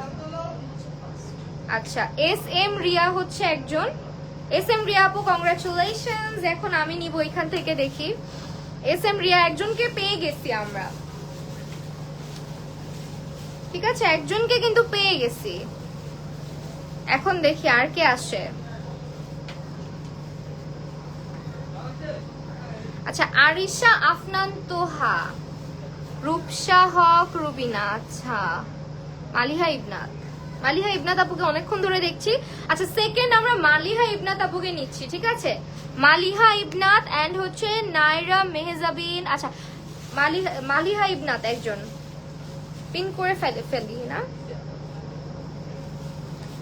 আচ্ছা, SM রিয়া হচ্ছে একজন। SM রিয়া আপু কংগ্রাচুলেশনস। এখন আমি নিব এখান থেকে, দেখি। SM রিয়া একজনকে পেয়ে গেছি আমরা, ঠিক আছে, একজনকে কিন্তু পেয়ে গেছি। এখন দেখি আর কে আসে। আচ্ছা, আরিশা আফনান তোহা, রূপসা হক রুবিনা, আচ্ছা মালিহা ইবনাত আপুকে অনেকক্ষণ ধরে দেখছি। আচ্ছা, সেকেন্ড আমরা মালিহা ইবনাত আপুকে নিচ্ছি, ঠিক আছে? মালিহা ইবনাত এন্ড হচ্ছে নায়রা মেহজাবিন। আচ্ছা, মালিহা ইবনাত একজন পিন করে ফেলি না,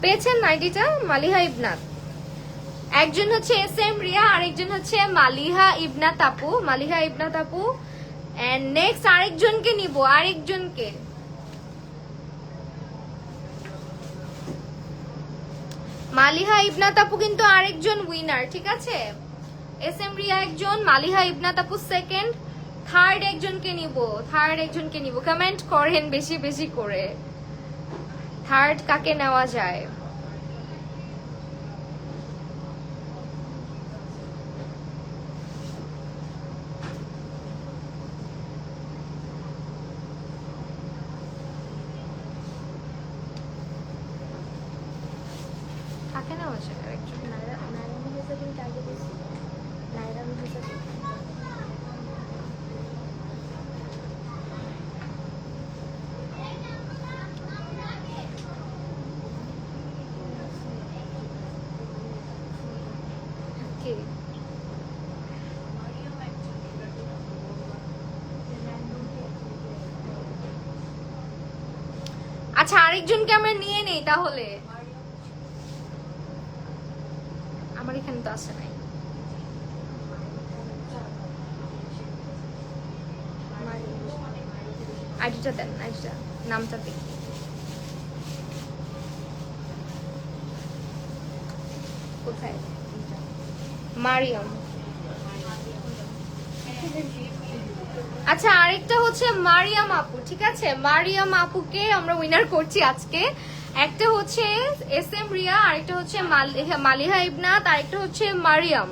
পেয়েছেন আইডিটা? মালিহা ইবনাত একজন হচ্ছে SM রিয়া, আরেকজন হচ্ছে মালিহা ইবনাত আপু। এন্ড নেক্সট আরেকজনকে নিব, আরেকজনকে। মালিহা ইবনাত আপু কিন্তু আরেকজন উইনার, ঠিক আছে? SM রিয়া একজন, মালিহা ইবনাত আপু সেকেন্ড, থার্ড একজনকে নিব। কমেন্ট করেন বেশি বেশি করে, থার্ড কাকে নেওয়া যায়। কাকে নেওয়া যায় আরেকজন? নায়রা মেহজাবিন আগে বেশি, নায়রা মেহজাবিন। আচ্ছা, আরেকজনকে আমরা নিয়ে নেই তাহলে। আমার এখানে তো আসে নাই। আইডিটা দেন, আইডিটা নামটা দেখি। কোথায়? মারিয়াম। আচ্ছা, আরেকটা হচ্ছে মারিয়াম আপু, ঠিক আছে? মারিয়াম আপুকে আমরা উইনার করছি আজকে। একটা হচ্ছে SM রিয়া, আরেকটা হচ্ছে মালিহা ইবনাত, আরেকটা হচ্ছে মারিয়াম।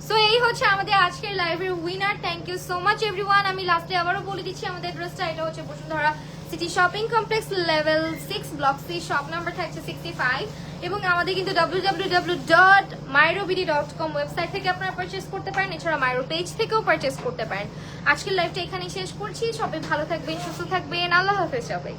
সো এই হচ্ছে আমাদের আজকের লাইভের winner. Thank you so much everyone. আমি লাস্টে আবারও বলে দিচ্ছি আমাদের অ্যাড্রেসটা, এটা হচ্ছে Bashundhara city shopping complex level 6 block C shop number থাকছে 65 এবং আমাদের কিন্তু www.myrobidi.com ওয়েবসাইট থেকে আপনারা পারচেজ করতে পারেন, এছাড়া মাইরো পেজ থেকেও পারচেজ করতে পারেন। আজকের লাইভটা এখানেই শেষ করছি। সবাই ভালো থাকবেন, সুস্থ থাকবেন, আল্লাহ হাফেজ সবাই।